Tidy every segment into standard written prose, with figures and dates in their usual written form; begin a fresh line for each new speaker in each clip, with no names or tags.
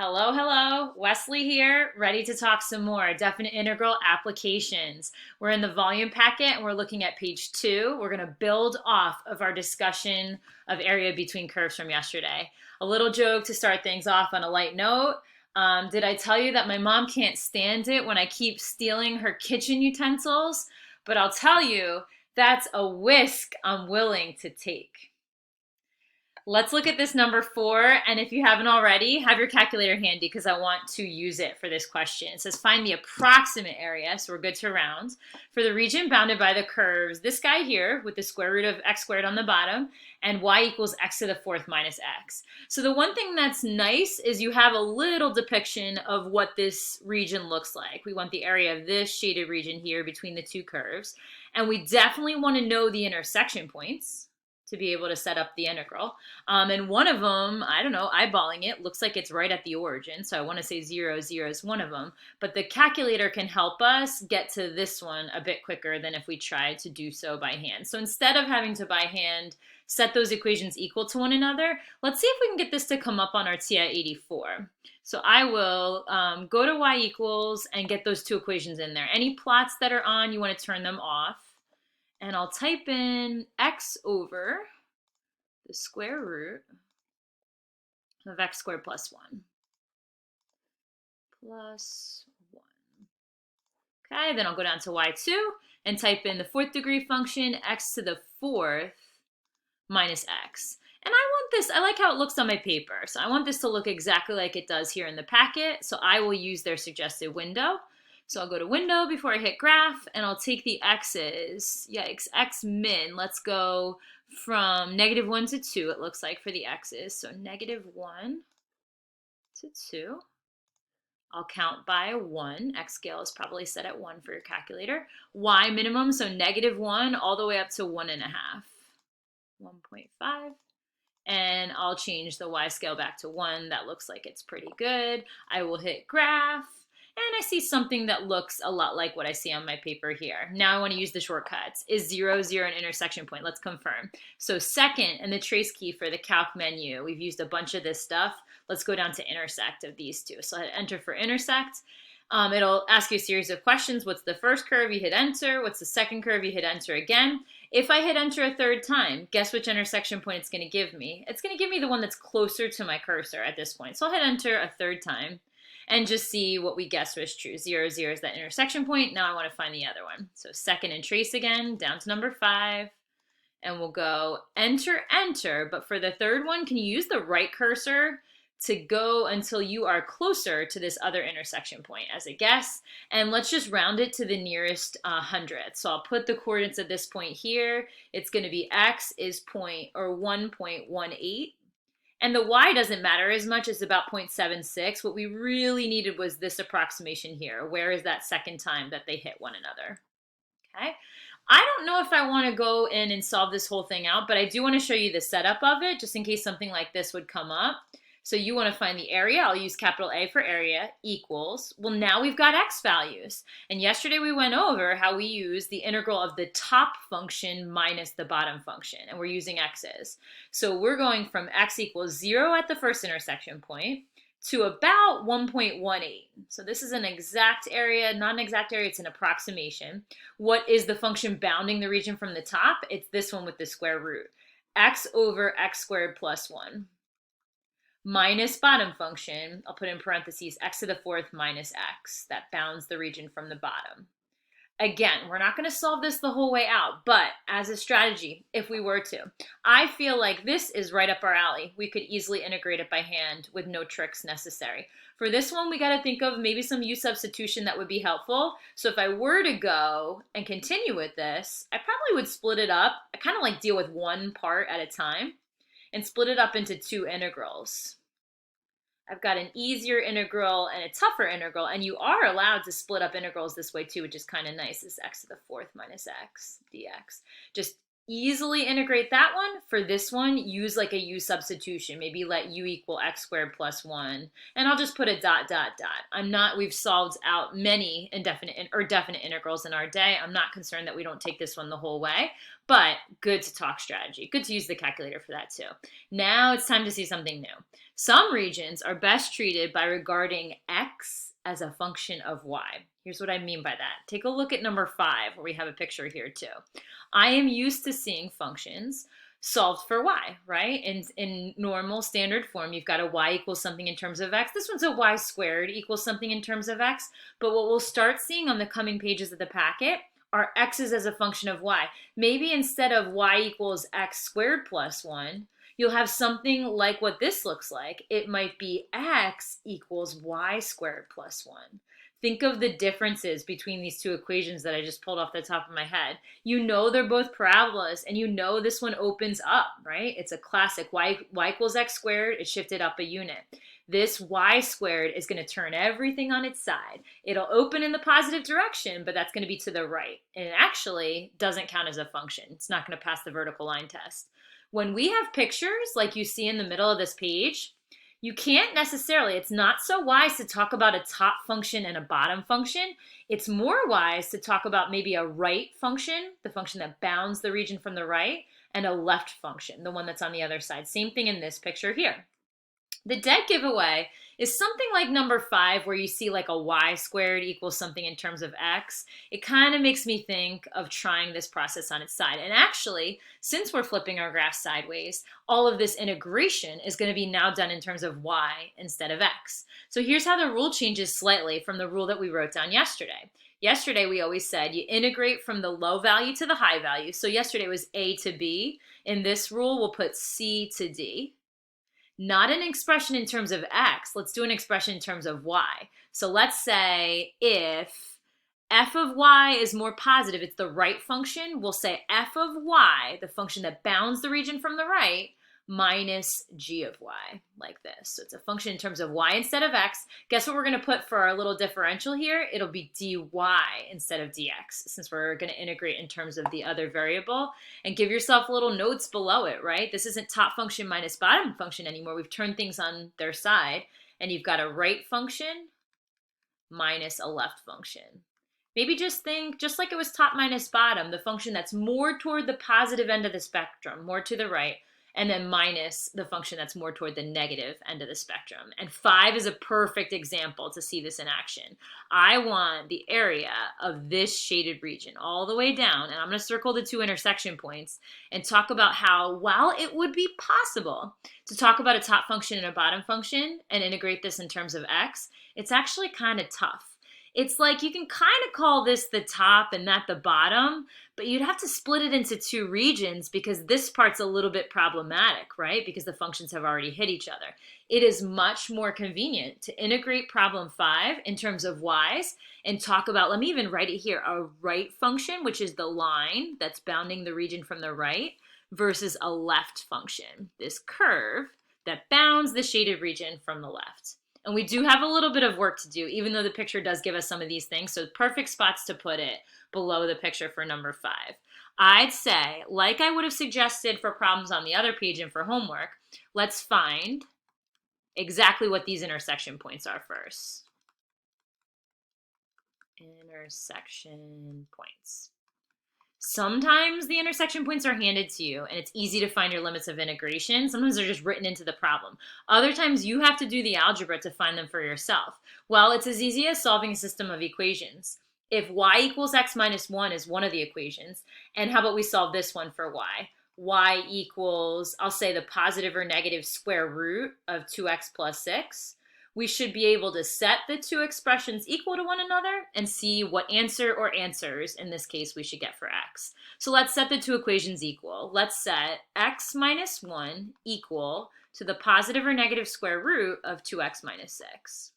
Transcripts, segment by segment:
Hello, hello. Wesley here, ready to talk some more definite integral applications. We're in the volume packet and we're looking at page 2. We're going to build off of our discussion of area between curves from yesterday. A little joke to start things off on a light note. Did I tell you that my mom can't stand it when I keep stealing her kitchen utensils? But I'll tell you, that's a risk I'm willing to take. Let's look at this number 4, and if you haven't already, have your calculator handy because I want to use it for this question. It says find the approximate area, so we're good to round, for the region bounded by the curves, this guy here with the square root of x squared on the bottom, and y equals x to the fourth minus x. So the one thing that's nice is you have a little depiction of what this region looks like. We want the area of this shaded region here between the two curves, and we definitely want to know the intersection points to be able to set up the integral. And one of them, I don't know, eyeballing it, looks like it's right at the origin. So I want to say 0, 0 is one of them. But the calculator can help us get to this one a bit quicker than if we tried to do so by hand. So instead of having to by hand set those equations equal to one another, let's see if we can get this to come up on our TI 84. So I will go to y equals and get those two equations in there. Any plots that are on, you want to turn them off. And I'll type in x over the square root of x squared plus 1. Plus 1. Okay, then I'll go down to y2 and type in the fourth degree function x to the fourth minus x. And I want this, I like how it looks on my paper. So I want this to look exactly like it does here in the packet. So I will use their suggested window. So I'll go to window before I hit graph, and I'll take the x's. Yikes, x min. Let's go from -1 to 2, it looks like, for the x's. So -1 to 2. I'll count by 1. X scale is probably set at 1 for your calculator. Y minimum, so -1 all the way up to 1.5. 1.5. And I'll change the y scale back to 1. That looks like it's pretty good. I will hit graph. And I see something that looks a lot like what I see on my paper here. Now I want to use the shortcuts. Is 0, 0 an intersection point? Let's confirm. So second, and the trace key for the calc menu, we've used a bunch of this stuff. Let's go down to intersect of these two. So I hit enter for intersect. It'll ask you a series of questions. What's the first curve? You hit enter. What's the second curve? You hit enter again. If I hit enter a third time, guess which intersection point it's going to give me? It's going to give me the one that's closer to my cursor at this point. So I'll hit enter a third time and just see what we guessed was true. 0, 0 is that intersection point. Now I want to find the other one. So second and trace again, down to number 5. And we'll go enter, enter. But for the third one, can you use the right cursor to go until you are closer to this other intersection point as a guess? And let's just round it to the nearest hundredth. So I'll put the coordinates at this point here. It's going to be x is 1.18. And the y doesn't matter as much as about 0.76. What we really needed was this approximation here. Where is that second time that they hit one another? Okay. I don't know if I want to go in and solve this whole thing out, but I do want to show you the setup of it just in case something like this would come up. So you want to find the area. I'll use capital A for area equals. Well, now we've got x values. And yesterday we went over how we use the integral of the top function minus the bottom function. And we're using x's. So we're going from x equals 0 at the first intersection point to about 1.18. So this is an exact area, not an exact area, it's an approximation. What is the function bounding the region from the top? It's this one with the square root. X over x squared plus 1. Minus bottom function, I'll put in parentheses, x to the fourth minus x. That bounds the region from the bottom. Again, we're not going to solve this the whole way out, but as a strategy, if we were to, I feel like this is right up our alley. We could easily integrate it by hand with no tricks necessary. For this one, we got to think of maybe some u substitution that would be helpful. So if I were to go and continue with this, I probably would split it up. I kind of like deal with one part at a time and split it up into 2 integrals. I've got an easier integral and a tougher integral, and you are allowed to split up integrals this way too, which is kind of nice. This is x to the fourth minus x dx. Just easily integrate that one. For this one, use like a u substitution. Maybe let u equal x squared plus 1, and I'll just put a dot, dot, dot. We've solved out many indefinite or definite integrals in our day. I'm not concerned that we don't take this one the whole way, But good to talk strategy. Good to use the calculator for that too. Now it's time to see something new. Some regions are best treated by regarding x as a function of y. Here's what I mean by that. Take a look at number 5, where we have a picture here too. I am used to seeing functions solved for y, right? In normal standard form, you've got a y equals something in terms of x. This one's a y squared equals something in terms of x. But what we'll start seeing on the coming pages of the packet are x's as a function of y. Maybe instead of y equals x squared plus 1, you'll have something like what this looks like. It might be x equals y squared plus 1. Think of the differences between these two equations that I just pulled off the top of my head. You know they're both parabolas, and you know this one opens up, right? It's a classic y equals x squared. It shifted up a unit. This y squared is going to turn everything on its side. It'll open in the positive direction, but that's going to be to the right. And it actually doesn't count as a function. It's not going to pass the vertical line test. When we have pictures like you see in the middle of this page, you can't necessarily, it's not so wise to talk about a top function and a bottom function. It's more wise to talk about maybe a right function, the function that bounds the region from the right, and a left function, the one that's on the other side. Same thing in this picture here. The dead giveaway is something like number 5, where you see like a y squared equals something in terms of x. It kind of makes me think of trying this process on its side. And actually, since we're flipping our graph sideways, all of this integration is going to be now done in terms of y instead of x. So here's how the rule changes slightly from the rule that we wrote down yesterday. Yesterday, we always said you integrate from the low value to the high value. So yesterday was a to b. In this rule, we'll put c to d. Not an expression in terms of x, let's do an expression in terms of y. So let's say if f of y is more positive, it's the right function, we'll say f of y, the function that bounds the region from the right, minus g of y, like this. So it's a function in terms of y instead of x. Guess what we're going to put for our little differential here? It'll be dy instead of dx, since we're going to integrate in terms of the other variable. And give yourself little notes below it, right? This isn't top function minus bottom function anymore. We've turned things on their side, and you've got a right function minus a left function. Maybe just think, just like it was top minus bottom, the function that's more toward the positive end of the spectrum, more to the right, and then minus the function that's more toward the negative end of the spectrum. And 5 is a perfect example to see this in action. I want the area of this shaded region all the way down, and I'm going to circle the 2 intersection points and talk about how, while it would be possible to talk about a top function and a bottom function and integrate this in terms of x, it's actually kind of tough. It's like you can kind of call this the top and that the bottom, but you'd have to split it into 2 regions because this part's a little bit problematic, right? Because the functions have already hit each other. It is much more convenient to integrate problem 5 in terms of y's and talk about, let me even write it here, a right function, which is the line that's bounding the region from the right, versus a left function, this curve that bounds the shaded region from the left. And we do have a little bit of work to do, even though the picture does give us some of these things. So perfect spots to put it below the picture for number 5. I'd say, like I would have suggested for problems on the other page and for homework, let's find exactly what these intersection points are first. Intersection points. Sometimes the intersection points are handed to you and it's easy to find your limits of integration. Sometimes they're just written into the problem. Other times you have to do the algebra to find them for yourself. Well, it's as easy as solving a system of equations. If y equals x minus 1 is one of the equations, and how about we solve this one for y? Y equals, I'll say the positive or negative square root of 2x plus 6. We should be able to set the 2 expressions equal to one another and see what answer or answers, in this case, we should get for x. So let's set the 2 equations equal. Let's set x minus 1 equal to the positive or negative square root of 2x minus 6.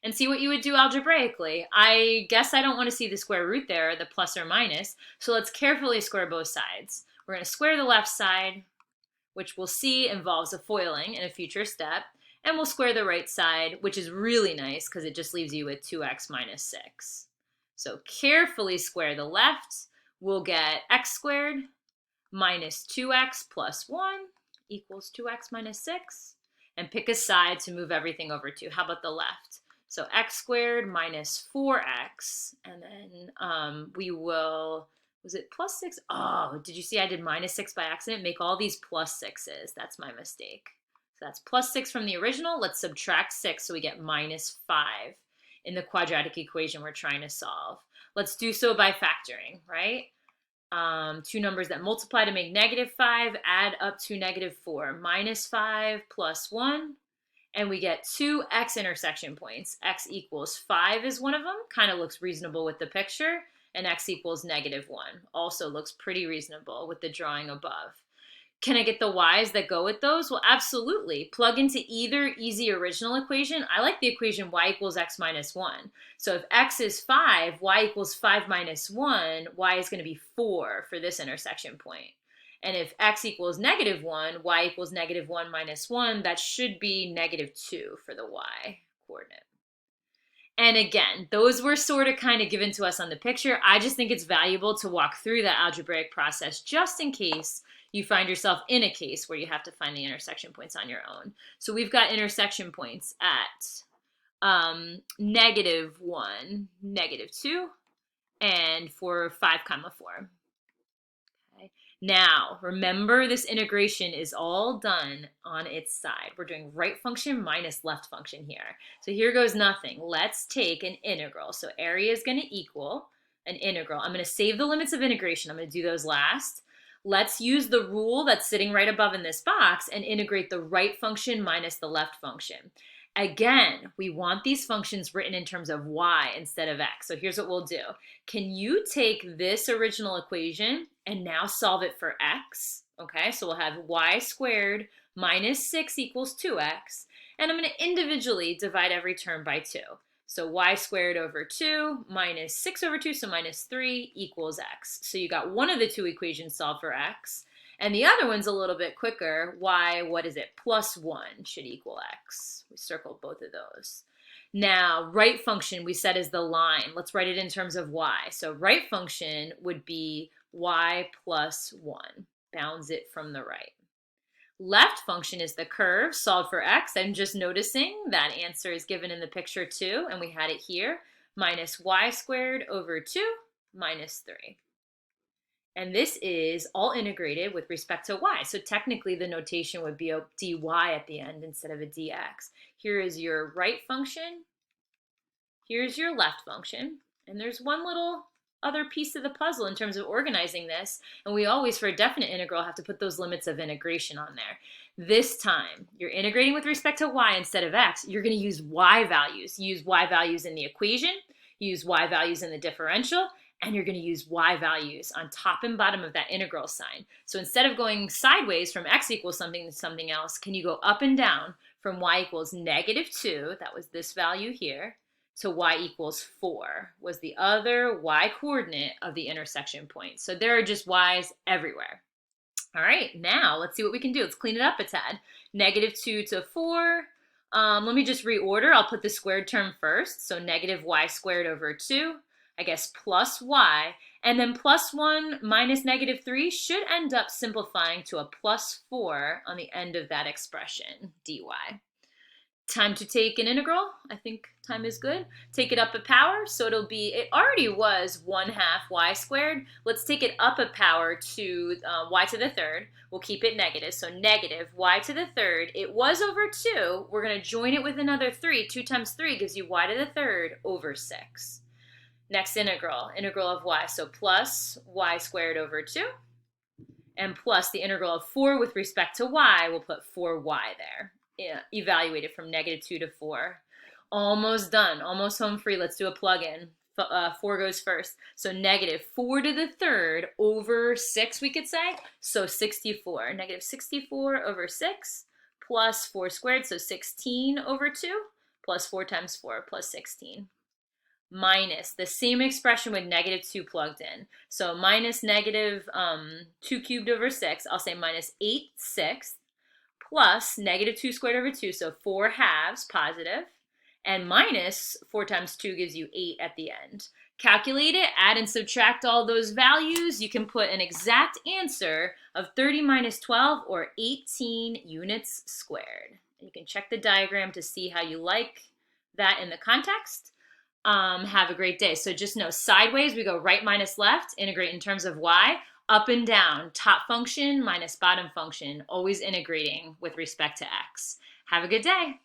And see what you would do algebraically. I guess I don't want to see the square root there, the plus or minus, so let's carefully square both sides. We're going to square the left side, which we'll see involves a foiling in a future step. And we'll square the right side, which is really nice because it just leaves you with 2x minus 6. So carefully square the left. We'll get x squared minus 2x plus 1 equals 2x minus 6. And pick a side to move everything over to. How about the left? So x squared minus 4x. And then we will Was it plus 6? Oh, did you see I did minus 6 by accident? Make all these plus 6s. That's my mistake. So that's plus 6 from the original. Let's subtract 6 so we get minus 5 in the quadratic equation we're trying to solve. Let's do so by factoring, right? Two numbers that multiply to make negative 5 add up to negative 4. Minus 5 plus 1. And we get two x intersection points. X equals 5 is one of them. Kind of looks reasonable with the picture. And x equals negative 1. Also looks pretty reasonable with the drawing above. Can I get the y's that go with those? Well, absolutely. Plug into either easy original equation. I like the equation y equals x minus 1. So if x is 5, y equals 5 minus 1, y is going to be 4 for this intersection point. And if x equals negative 1, y equals negative 1 minus 1, that should be negative 2 for the y coordinate. And again, those were sort of kind of given to us on the picture. I just think it's valuable to walk through that algebraic process just in case you find yourself in a case where you have to find the intersection points on your own. So we've got intersection points at negative 1, negative 2, and for 5, 4. Now, remember this integration is all done on its side. We're doing right function minus left function here. So here goes nothing. Let's take an integral. So area is going to equal an integral. I'm going to save the limits of integration. I'm going to do those last. Let's use the rule that's sitting right above in this box and integrate the right function minus the left function. Again, we want these functions written in terms of y instead of x. So here's what we'll do. Can you take this original equation and now solve it for x? Okay, so we'll have y squared minus 6 equals 2x. And I'm going to individually divide every term by 2. So y squared over 2 minus 6 over 2, so minus 3 equals x. So you got one of the two equations solved for x. And the other one's a little bit quicker. Y, what is it? Plus 1 should equal x. We circled both of those. Now, right function we said is the line. Let's write it in terms of y. So right function would be y plus 1. Bounds it from the right. Left function is the curve solved for x. I'm just noticing that answer is given in the picture too, and we had it here. Minus y squared over 2 minus 3. And this is all integrated with respect to y. So technically the notation would be a dy at the end instead of a dx. Here is your right function. Here's your left function. And there's one little other piece of the puzzle in terms of organizing this. And we always, for a definite integral, have to put those limits of integration on there. This time, you're integrating with respect to y instead of x. You're going to use y values. You use y values in the equation. You use y values in the differential. And you're going to use y values on top and bottom of that integral sign. So instead of going sideways from x equals something to something else, can you go up and down from y equals negative 2, that was this value here, to y equals 4, was the other y coordinate of the intersection point. So there are just y's everywhere. All right, now let's see what we can do. Let's clean it up a tad. Negative 2 to 4. Let me just reorder. I'll put the squared term first. So negative y squared over 2. I guess plus y, and then plus 1 minus negative 3 should end up simplifying to a plus 4 on the end of that expression, dy. Time to take an integral. I think time is good. Take it up a power, so it'll be, it already was 1/2 y squared. Let's take it up a power to y to the third. We'll keep it negative, so negative y to the third. It was over 2. We're going to join it with another 3. 2 times 3 gives you y to the third over 6. Next integral of y, so plus y squared over 2, and plus the integral of 4 with respect to y, we'll put 4y there. Yeah, evaluated from negative 2 to 4. Almost done, almost home free. Let's do a plug-in. 4 goes first. So negative 4 to the third over 6, we could say. So 64. Negative 64 over 6 plus 4 squared, so 16 over 2 plus 4 times 4 plus 16. Minus the same expression with negative 2 plugged in. So minus negative 2 cubed over 6, I'll say minus 8 sixths, plus negative 2 squared over 2, so 4 halves positive, and minus 4 times 2 gives you 8 at the end. Calculate it, add and subtract all those values. You can put an exact answer of 30 minus 12 or 18 units squared. You can check the diagram to see how you like that in the context. Have a great day. So just know sideways, we go right minus left, integrate in terms of y, up and down, top function minus bottom function, always integrating with respect to x. Have a good day.